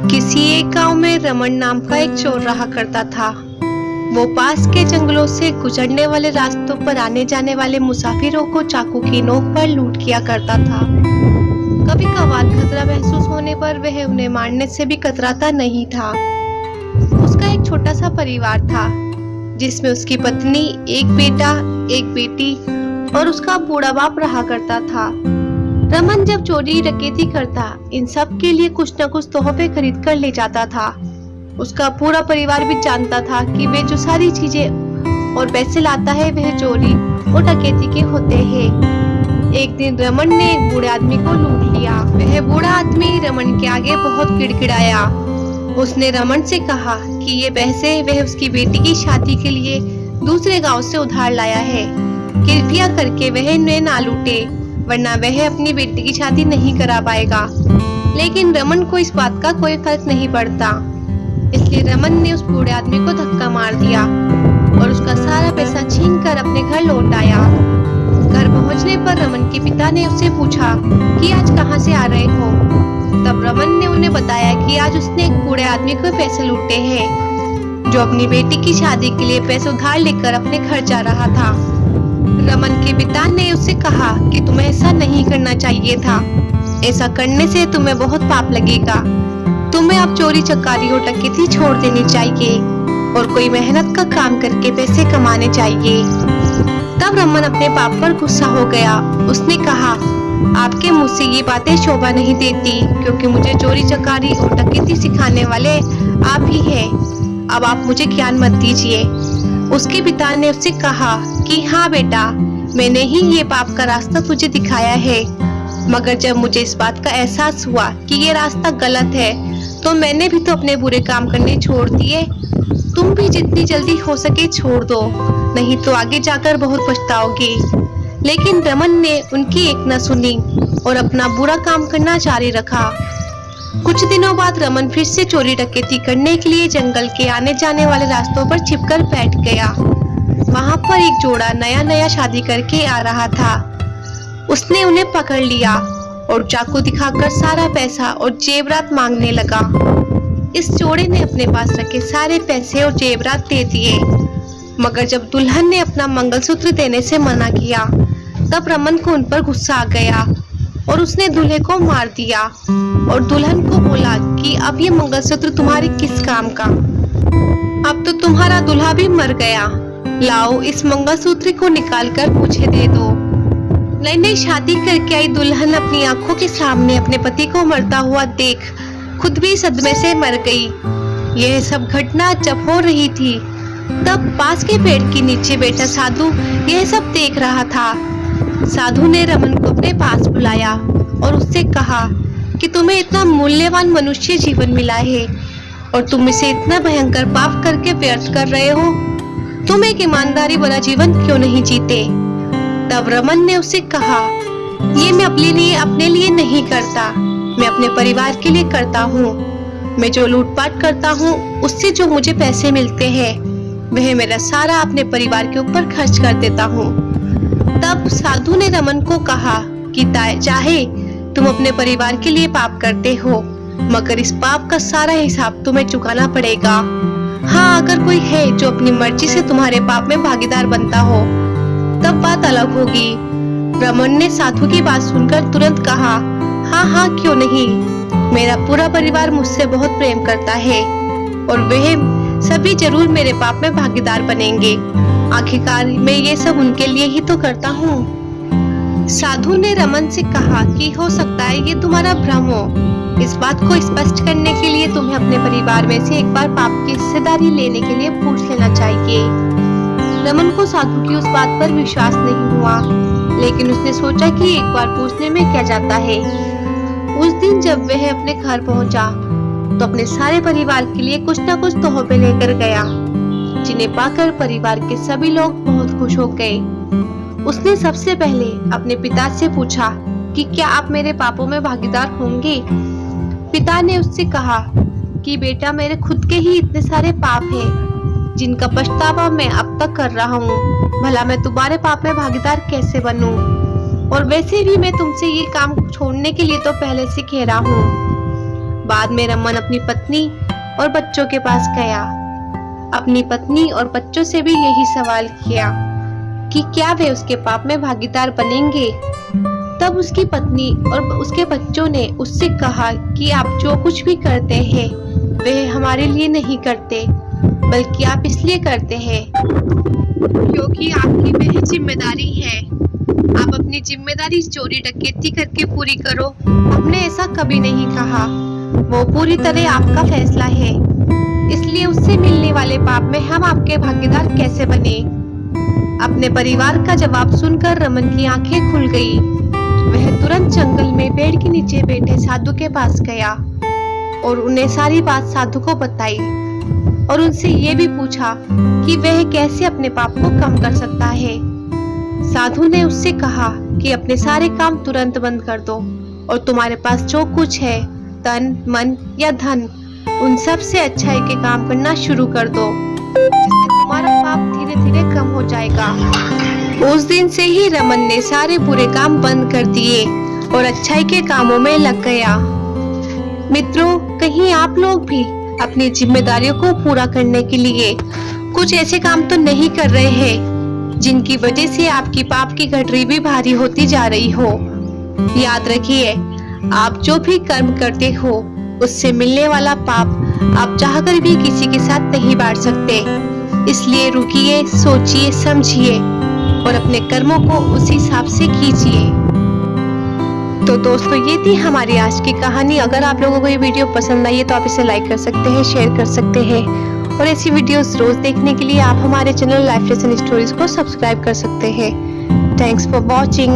किसी एक गांव में रमन नाम का एक चोर रहा करता था। वो पास के जंगलों से गुजरने वाले रास्तों पर आने जाने वाले मुसाफिरों को चाकू की नोक पर लूट किया करता था। कभी कभार खतरा महसूस होने पर वह उन्हें मारने से भी कतराता नहीं था। उसका एक छोटा सा परिवार था, जिसमें उसकी पत्नी, एक बेटा, एक बेटी और उसका बूढ़ा बाप रहा करता था। रमन जब चोरी डकैती करता, इन सब के लिए कुछ न कुछ तोहफे खरीद कर ले जाता था। उसका पूरा परिवार भी जानता था कि वे जो सारी चीजें और पैसे लाता है वह चोरी और डकैती के होते हैं। एक दिन रमन ने एक बूढ़े आदमी को लूट लिया। वह बूढ़ा आदमी रमन के आगे बहुत गिड़गिड़ाया। उसने रमन से कहा कि ये पैसे वह उसकी बेटी की शादी के लिए दूसरे गांव से उधार लाया है। कृपया करके वह इन्हें ना लूटे, वरना वह अपनी बेटी की शादी नहीं करा पाएगा। लेकिन रमन को इस बात का कोई फर्क नहीं पड़ता, इसलिए रमन ने उस बूढ़े आदमी को धक्का मार दिया और उसका सारा पैसा छीनकर अपने घर लौट आया। घर पहुंचने पर रमन के पिता ने उससे पूछा कि आज कहां से आ रहे हो। तब रमन ने उन्हें बताया कि आज उसने एक बूढ़े आदमी को पैसे लूटे हैं, जो अपनी बेटी की शादी के लिए पैसे उधार लेकर अपने घर जा रहा था। रमन के पिता ने उससे कहा कि तुम्हें ऐसा नहीं करना चाहिए था। ऐसा करने से तुम्हें बहुत पाप लगेगा। तुम्हें अब चोरी चकारी और डकैती छोड़ देनी चाहिए और कोई मेहनत का काम करके पैसे कमाने चाहिए। तब रमन अपने पाप पर गुस्सा हो गया। उसने कहा, आपके मुंह से ये बातें शोभा नहीं देती, क्योंकि मुझे चोरी चकारी और डकैती सिखाने वाले आप ही हैं। अब आप मुझे ज्ञान मत दीजिए। उसके पिता ने उससे कहा कि हाँ बेटा, मैंने ही ये पाप का रास्ता तुझे दिखाया है, मगर जब मुझे इस बात का एहसास हुआ कि ये रास्ता गलत है, तो मैंने भी तो अपने बुरे काम करने छोड़ दिए। तुम भी जितनी जल्दी हो सके छोड़ दो, नहीं तो आगे जाकर बहुत पछताओगे। लेकिन रमन ने उनकी एक न सुनी और अपना बुरा काम करना जारी रखा। कुछ दिनों बाद रमन फिर से चोरी डकैती करने के लिए जंगल के आने जाने वाले रास्तों पर छिपकर बैठ गया। वहां पर एक जोड़ा नया नया शादी करके आ रहा था। उसने उन्हें पकड़ लिया और चाकू दिखाकर सारा पैसा और जेवरात मांगने लगा। इस जोड़े ने अपने पास रखे सारे पैसे और जेवरात दे दिए, मगर जब दुल्हन ने अपना मंगलसूत्र देने से मना किया, तब रमन को उन पर गुस्सा आ गया और उसने दूल्हे को मार दिया और दुल्हन को बोला कि अब ये मंगलसूत्र तुम्हारे किस काम का। अब तो तुम्हारा दूल्हा भी मर गया। लाओ, इस मंगलसूत्र को निकालकर मुझे दे दो। नई नई शादी करके आई दुल्हन अपनी आंखों के सामने अपने पति को मरता हुआ देख खुद भी सदमे से मर गई। यह सब घटना जब हो रही थी, तब पास के पेड़ के नीचे बैठा साधु यह सब देख रहा था। साधु ने रमन को अपने पास बुलाया और उससे कहा कि तुम्हें इतना मूल्यवान मनुष्य जीवन मिला है और तुम इसे इतना भयंकर पाप करके व्यर्थ कर रहे हो। तुम एक ईमानदारी भरा जीवन क्यों नहीं जीते। तब रमन ने उससे कहा, ये मैं अपने लिए नहीं करता, मैं अपने परिवार के लिए करता हूँ। मैं जो लूटपाट करता हूँ, उससे जो मुझे पैसे मिलते हैं, वह मेरा सारा अपने परिवार के ऊपर खर्च कर देता हूँ। तब साधु ने रमन को कहा कि चाहे तुम अपने परिवार के लिए पाप करते हो, मगर इस पाप का सारा हिसाब तुम्हें चुकाना पड़ेगा। हाँ, अगर कोई है जो अपनी मर्जी से तुम्हारे पाप में भागीदार बनता हो, तब बात अलग होगी। रमन ने साधु की बात सुनकर तुरंत कहा, हाँ हाँ, क्यों नहीं। मेरा पूरा परिवार मुझसे बहुत प्रेम करता है और वह सभी जरूर मेरे पाप में भागीदार बनेंगे। आखिरकार मैं ये सब उनके लिए ही तो करता हूँ। साधु ने रमन से कहा कि हो सकता है ये तुम्हारा भ्रम हो। इस बात को स्पष्ट करने के लिए तुम्हें अपने परिवार में से एक बार पाप की हिस्सेदारी लेने के लिए पूछ लेना चाहिए। रमन को साधु की उस बात पर विश्वास नहीं हुआ, लेकिन उसने सोचा कि एक बार पूछने में क्या जाता है। उस दिन जब वह अपने घर पहुंचा, तो अपने सारे परिवार के लिए कुछ न कुछ तोहफे लेकर गया, जिन्हें पाकर परिवार के सभी लोग बहुत खुश हो गए। उसने सबसे पहले अपने पिता से पूछा कि क्या आप मेरे पापों में भागीदार होंगे। पिता ने उससे कहा कि बेटा, मेरे खुद के ही इतने सारे पाप हैं, जिनका पछतावा मैं अब तक कर रहा हूँ। भला मैं तुम्हारे पाप में भागीदार कैसे बनूं? और वैसे भी मैं तुमसे ये काम छोड़ने के लिए तो पहले से कह रहा हूँ। बाद में रमन अपनी पत्नी और बच्चों के पास गया। अपनी पत्नी और बच्चों से भी यही सवाल किया कि क्या वे उसके पाप में भागीदार बनेंगे। तब उसकी पत्नी और उसके बच्चों ने उससे कहा कि आप जो कुछ भी करते हैं वह हमारे लिए नहीं करते, बल्कि आप इसलिए करते हैं क्योंकि आपकी वह जिम्मेदारी है। आप अपनी जिम्मेदारी चोरी डकैती करके पूरी करो। हमने ऐसा कभी नहीं कहा। वो पूरी तरह आपका फैसला है, इसलिए उससे मिलने वाले पाप में हम आपके भागीदार कैसे बने। अपने परिवार का जवाब सुनकर रमन की आंखें खुल गई। वह तुरंत जंगल में पेड़ के नीचे बैठे साधु के पास गया और उन्हें सारी बात साधु को बताई और उनसे ये भी पूछा कि वह कैसे अपने पाप को कम कर सकता है। साधु ने उससे कहा कि अपने सारे काम तुरंत बंद कर दो और तुम्हारे पास जो कुछ है, तन, मन या धन, उन सब से अच्छाई के काम करना शुरू कर दो, जिससे तुम्हारा पाप धीरे धीरे कम हो जाएगा। उस दिन से ही रमन ने सारे बुरे काम बंद कर दिए और अच्छाई के कामों में लग गया। मित्रों, कहीं आप लोग भी अपनी जिम्मेदारियों को पूरा करने के लिए कुछ ऐसे काम तो नहीं कर रहे हैं जिनकी वजह से आपकी पाप की गठरी भी भारी होती जा रही हो। याद रखिए, आप जो भी कर्म करते हो उससे मिलने वाला पाप आप चाहकर भी किसी के साथ नहीं बांट सकते। इसलिए रुकिए, सोचिए, समझिए और अपने कर्मों को उसी हिसाब से कीजिए। तो दोस्तों, ये थी हमारी आज की कहानी। अगर आप लोगों को ये वीडियो पसंद आई है तो आप इसे लाइक कर सकते हैं, शेयर कर सकते हैं और ऐसी वीडियोस रोज देखने के लिए आप हमारे चैनल लाइफ लेसन स्टोरीज को सब्सक्राइब कर सकते हैं। Thanks for watching.